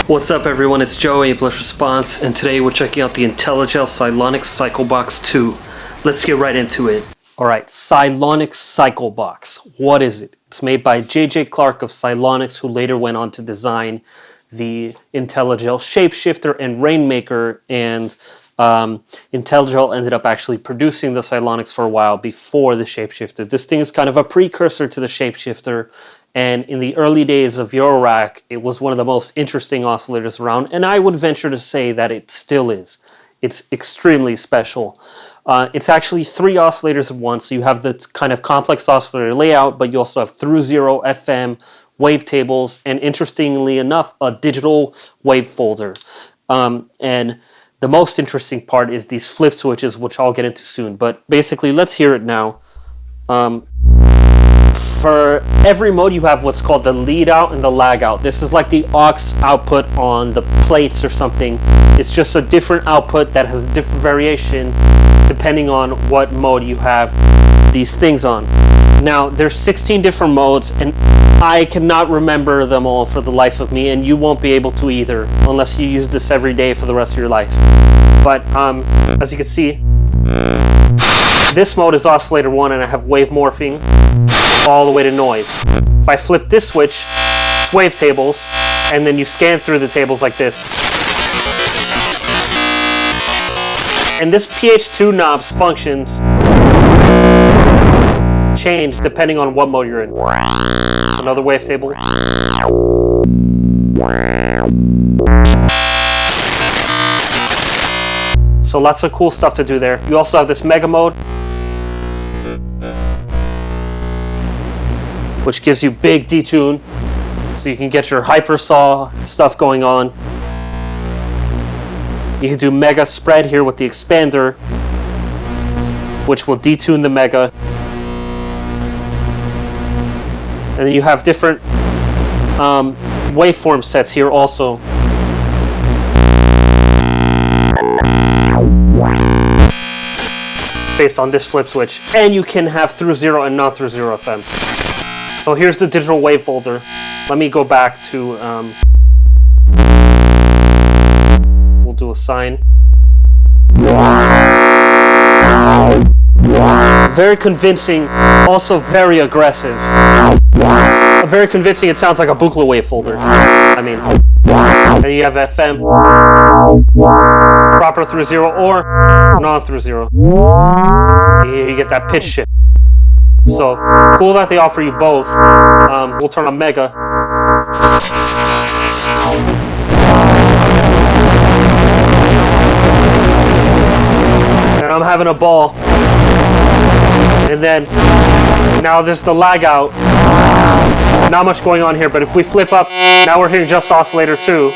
What's up everyone, it's Joe, A+ Response, and today we're checking out the Intellagel Cylonic Cyclebox 2. Let's get right into it. Alright, Cylonic Cyclebox. What is it? It's made by J.J. Clark of Cylonics, who later went on to design the Intellagel Shapeshifter and Rainmaker, and Intellagel ended up actually producing the Cylonics for a while before the Shapeshifter. This thing is kind of a precursor to the Shapeshifter, and in the early days of Eurorack, it was one of the most interesting oscillators around, and I would venture to say that it still is. It's extremely special. It's actually 3 oscillators at once, so you have the kind of complex oscillator layout, but you also have through zero, FM, wavetables, and interestingly enough, a digital wave folder. And the most interesting part is these flip switches, which I'll get into soon, but basically let's hear it now. For every mode you have what's called the lead out and the lag out. This is like the aux output on the plates or something. It's just a different output that has a different variation depending on what mode you have these things on. Now there's 16 different modes and I cannot remember them all for the life of me, and you won't be able to either unless you use this every day for the rest of your life. But as you can see, this mode is oscillator 1 and I have wave morphing all the way to noise. If I flip this switch, it's wavetables, and then you scan through the tables like this. And this pH2 knob's functions change depending on what mode you're in. Another wavetable. So lots of cool stuff to do there. You also have this mega mode, which gives you big detune, so you can get your hypersaw stuff going on. You can do mega spread here with the expander, which will detune the mega. And then you have different waveform sets here also. Based on this flip switch. And you can have through zero and non through zero FM. So here's the digital wave folder. Let me go back to, we'll do a sine. Very convincing, also very aggressive. Very convincing, it sounds like a Buchla wave folder. I mean, and you have FM, proper through zero or non through zero. You get that pitch shift. So cool that they offer you both. We'll turn on mega. And I'm having a ball. And then now there's the lag out. Not much going on here, but if we flip up, now we're hearing just oscillator 2.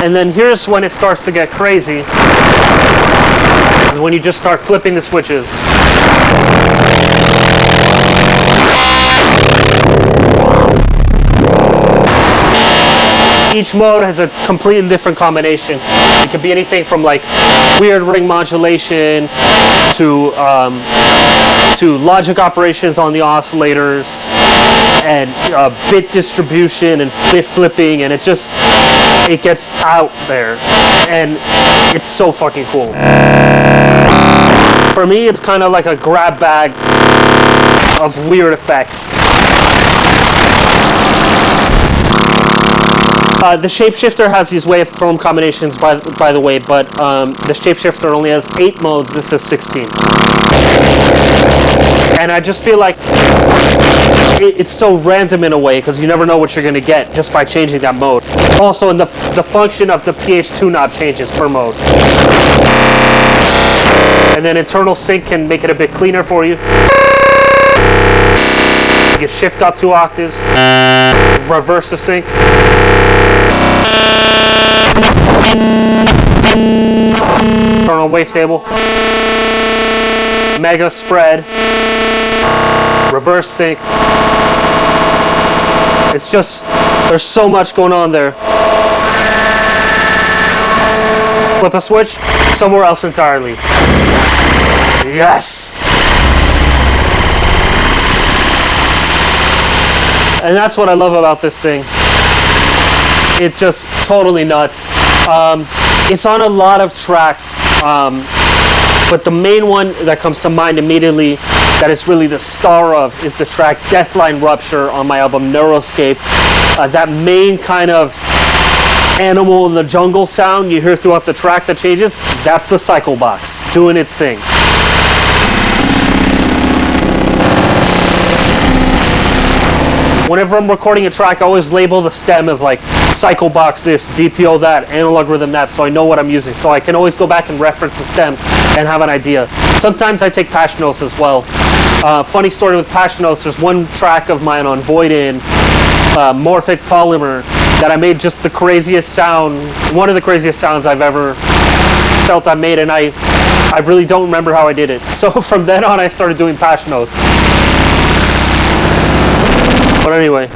And then here's when it starts to get crazy, when you just start flipping the switches. Each mode has a completely different combination. It could be anything from like weird ring modulation to logic operations on the oscillators, and bit distribution and bit flipping, and it gets out there, and it's so fucking cool. For me, it's kind of like a grab bag of weird effects. The Shapeshifter has these waveform combinations, by the way, but the Shapeshifter only has 8 modes, this is 16. And I just feel like it's so random in a way, because you never know what you're going to get just by changing that mode. Also, the function of the pH2 knob changes per mode. And then internal sync can make it a bit cleaner for you. You can shift up 2 octaves, reverse the sync. Turn on wavetable, mega spread, reverse sync. It's just, there's so much going on there. Flip a switch, somewhere else entirely. Yes! And that's what I love about this thing. It's just totally nuts. It's on a lot of tracks, but the main one that comes to mind immediately that it's really the star of is the track Deathline Rupture on my album Neuroscape. That main kind of animal in the jungle sound you hear throughout the track that changes, that's the Cyclebox doing its thing. Whenever I'm recording a track, I always label the stem as like Cyclebox this, DPO that, analog rhythm that, so I know what I'm using. So I can always go back and reference the stems and have an idea. Sometimes I take patch notes as well. Funny story with patch notes, there's one track of mine on Void In, Morphic Polymer, that I made just the craziest sound, one of the craziest sounds I've ever felt I made, and I really don't remember how I did it. So from then on I started doing patch notes. But anyway,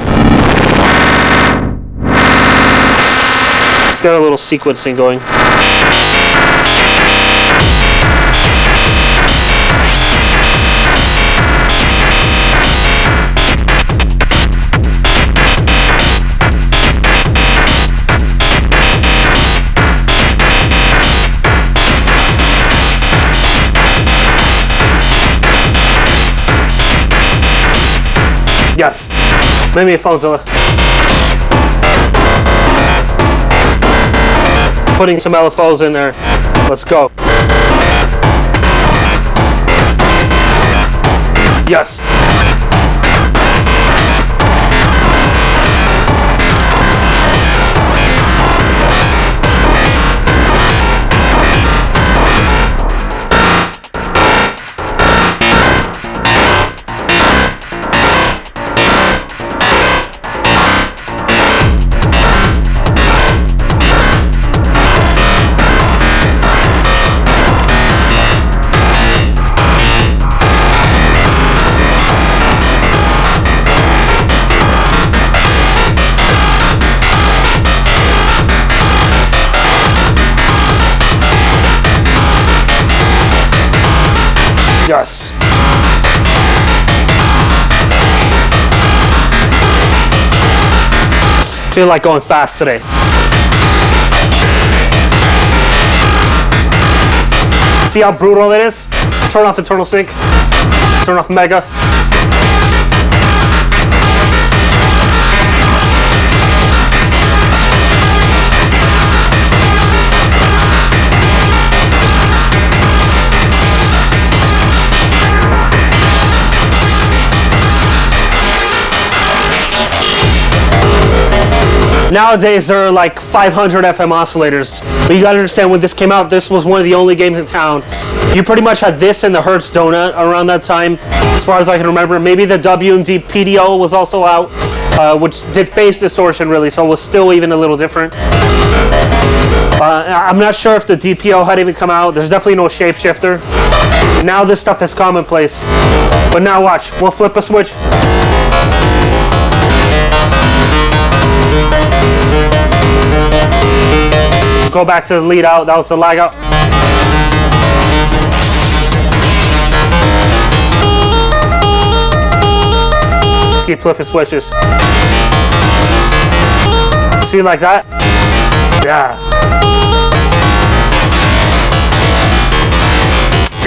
let's get a little sequencing going. Yes, maybe a phone's putting some LFOs in there. Let's go. Yes. Yes. Feel like going fast today. See how brutal it is? Turn off internal sync. Turn off Mega. Nowadays there are like 500 FM oscillators, but you gotta understand when this came out, this was one of the only games in town. You pretty much had this and the Hertz Donut around that time, as far as I can remember. Maybe the WMD PDO was also out, which did phase distortion really, so it was still even a little different. I'm not sure if the DPO had even come out. There's definitely no shapeshifter. Now this stuff is commonplace. But now watch, we'll flip a switch. Go back to the lead out, that was the lag out. Keep flipping switches. See, like that? Yeah.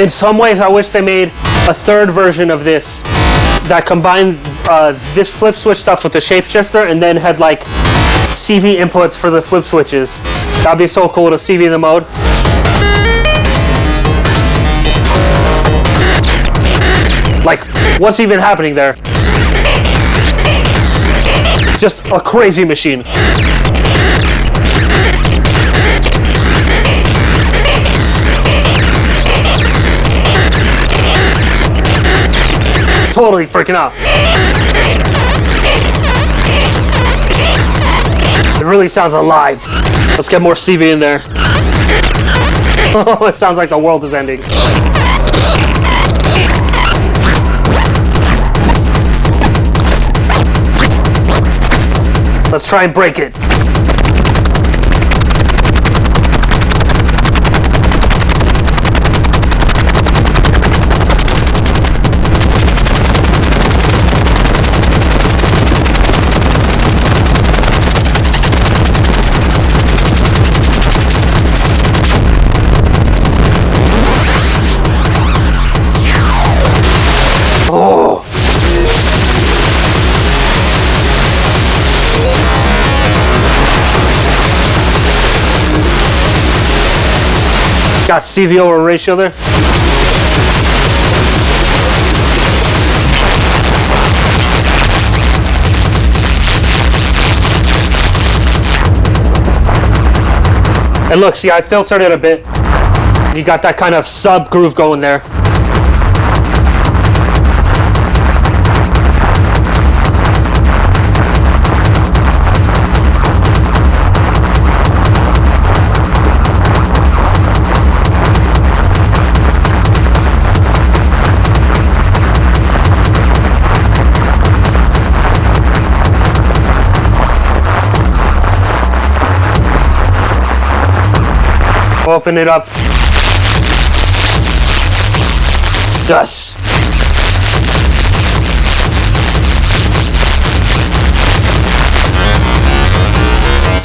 In some ways, I wish they made a third version of this that combined this flip switch stuff with the shapeshifter and then had like CV inputs for the flip switches. That'd be so cool to CV the mode. Like, what's even happening there? It's just a crazy machine. Totally freaking out. It really sounds alive. Let's get more CV in there. Oh, it sounds like the world is ending. Let's try and break it. Got CV over ratio there. And look, see, I filtered it a bit. You got that kind of sub groove going there. Open it up. Yes.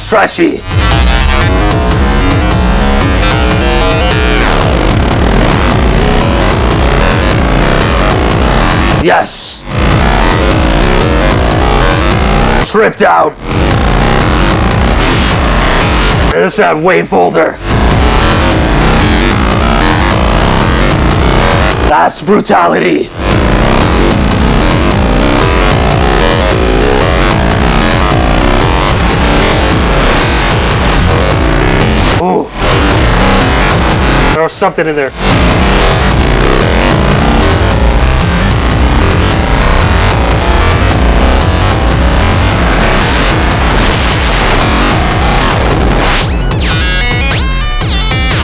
Stretchy. Yes. Tripped out. This is that wave folder. That's brutality. Ooh. There was something in there.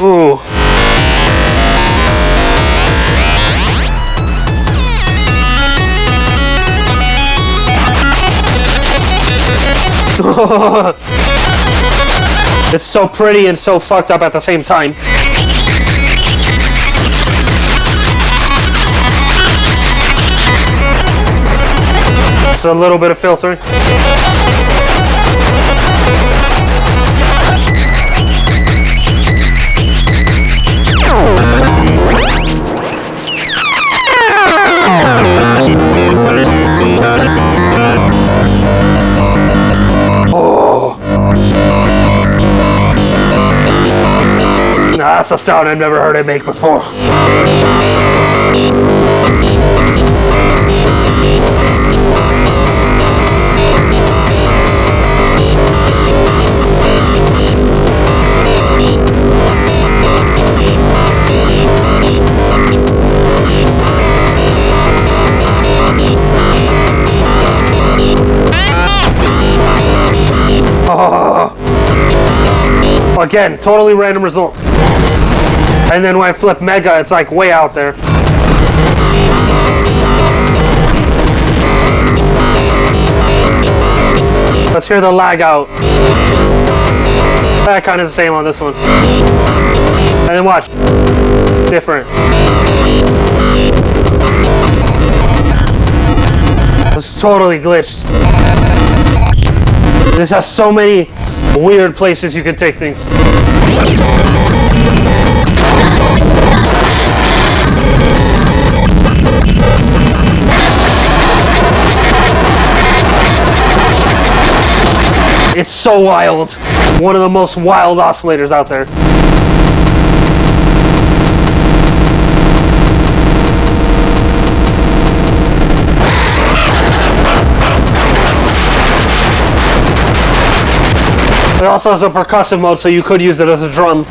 Ooh. It's so pretty and so fucked up at the same time. Just a little bit of filtering. That's a sound I've never heard it make before. Oh. Again, totally random result. And then when I flip mega, it's like way out there. Let's hear the lag out. Kind of the same on this one. And then watch. Different. It's totally glitched. This has so many weird places you can take things. It's so wild. One of the most wild oscillators out there. It also has a percussive mode, so you could use it as a drum.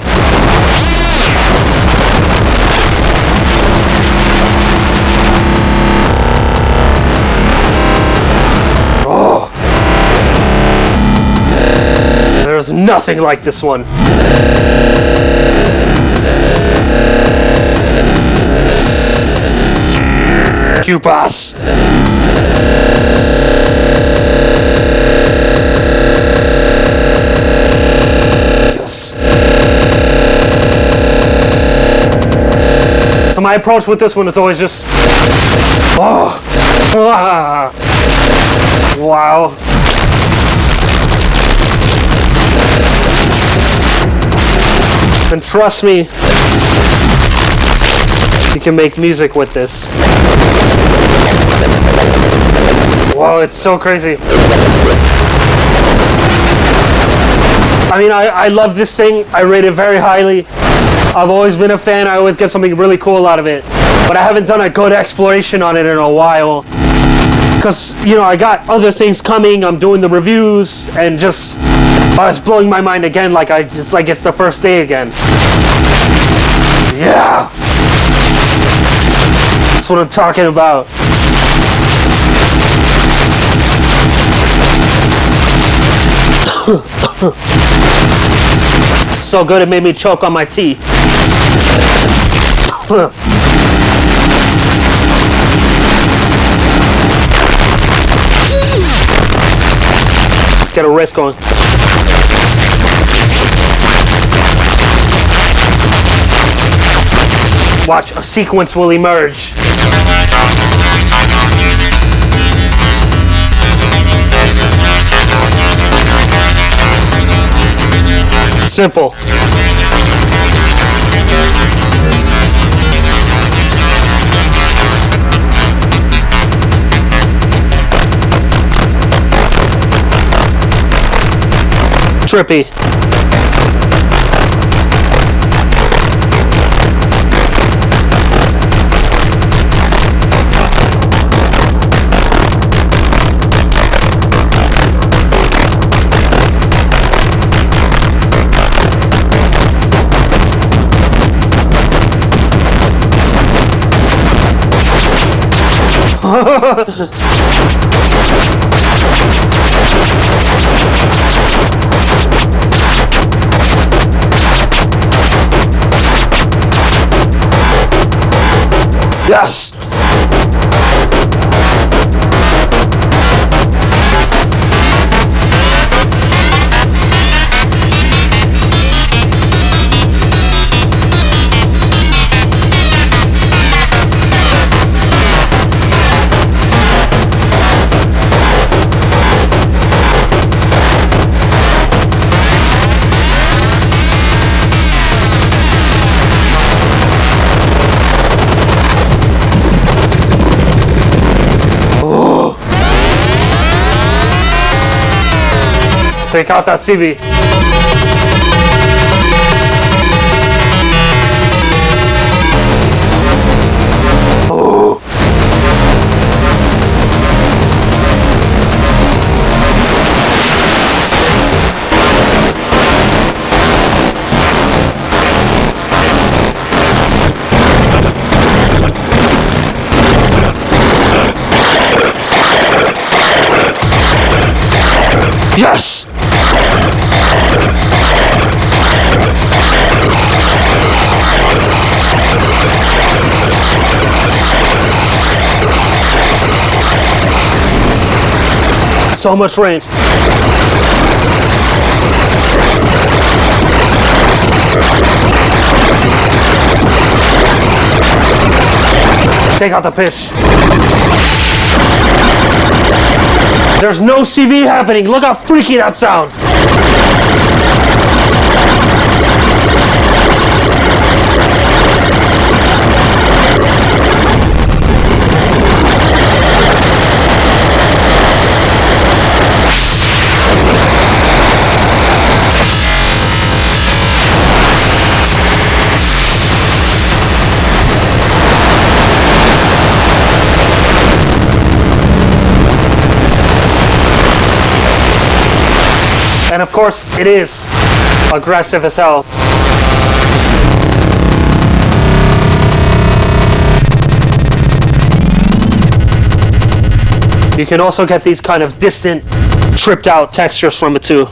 Oh. There's nothing like this one. Cute boss. So my approach with this one is always just, oh, ah, wow. And trust me, you can make music with this. Whoa, it's so crazy. I mean, I love this thing. I rate it very highly. I've always been a fan. I always get something really cool out of it. But I haven't done a good exploration on it in a while. Because, you know, I got other things coming. I'm doing the reviews and just... it's blowing my mind again like it's the first day again. Yeah! That's what I'm talking about. So good it made me choke on my tea. Let's get a riff going. Watch, a sequence will emerge. Simple. Trippy. Yes! Take out that CV. Oh. Yes! So much range. Take out the pitch. There's no CV happening. Look how freaky that sounds. And of course, it is aggressive as hell. You can also get these kind of distant, tripped out textures from it too.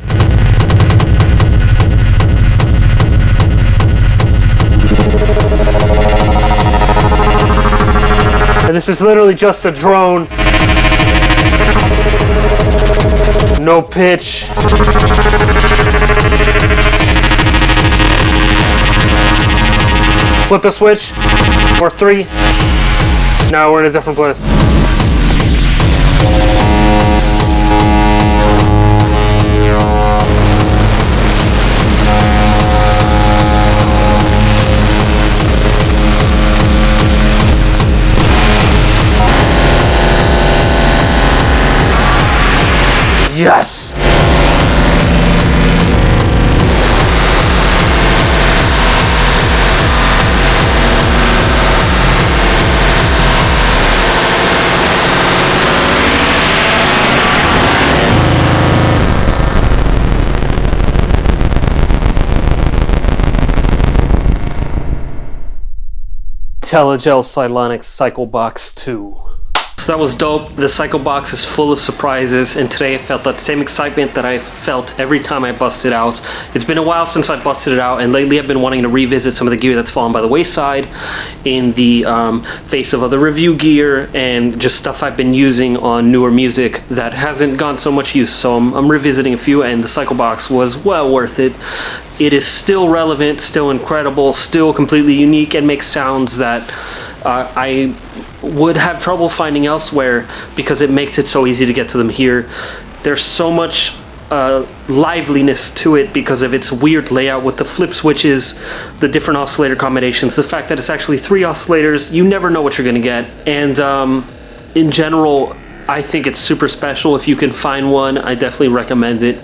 And this is literally just a drone. No pitch. Flip a switch. Or 3. Now we're in a different place. Yes! IntelliGel Cylonics Cyclebox 2. So that was dope. The Cyclebox is full of surprises, and today I felt that same excitement that I felt every time I busted out. It's been a while since I busted it out, and lately I've been wanting to revisit some of the gear that's fallen by the wayside in the face of other review gear and just stuff I've been using on newer music that hasn't gone so much use. So I'm revisiting a few, and the Cyclebox was well worth it. It is still relevant, still incredible, still completely unique, and makes sounds that I would have trouble finding elsewhere because it makes it so easy to get to them here. There's so much liveliness to it because of its weird layout with the flip switches, the different oscillator combinations, the fact that it's actually 3 oscillators. You never know what you're gonna get, and in general I think it's super special. If you can find one, I definitely recommend it.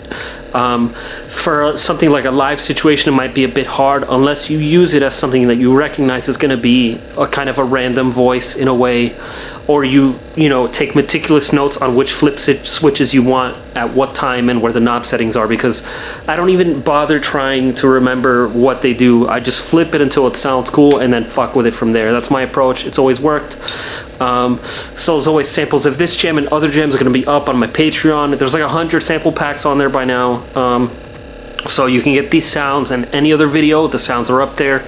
For something like a live situation, it might be a bit hard unless you use it as something that you recognize is going to be a kind of a random voice in a way, or you know, take meticulous notes on which flip switches you want at what time and where the knob settings are, because I don't even bother trying to remember what they do. I just flip it until it sounds cool and then fuck with it from there. That's my approach. It's always worked. So as always, samples of this jam and other jams are going to be up on my Patreon. There's like 100 sample packs on there by now. So you can get these sounds and any other video. The sounds are up there.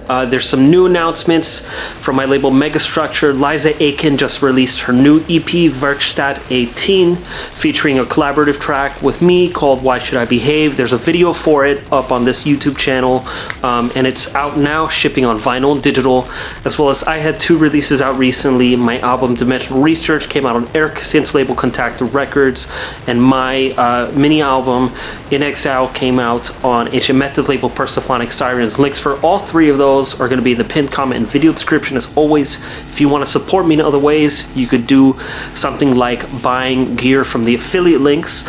There's some new announcements from my label Megastructure. Liza Aiken just released her new EP, Werkstatt 18, featuring a collaborative track with me called Why Should I Behave. There's a video for it up on this YouTube channel, and it's out now, shipping on vinyl and digital, as well as I had 2 releases out recently. My album Dimensional Research came out on Eric Cassian's label Contacta Records, and my mini album In Exile came out on HMS's label Persephonic Sirens. Links for all 3 of those are going to be in the pinned comment and video description. As always, if you want to support me in other ways, you could do something like buying gear from the affiliate links,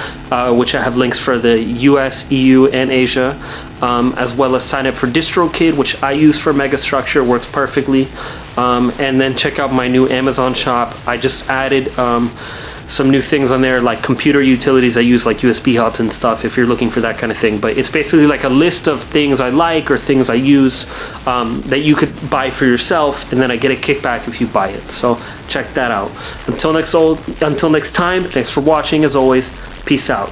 which I have links for the US, EU, and Asia, as well as sign up for DistroKid, which I use for Megastructure, works perfectly, and then check out my new Amazon shop. I just added some new things on there, like computer utilities I use, like USB hubs and stuff, if you're looking for that kind of thing. But it's basically like a list of things I like or things I use that you could buy for yourself, and then I get a kickback if you buy it. So check that out. Until next time, thanks for watching. As always, peace out.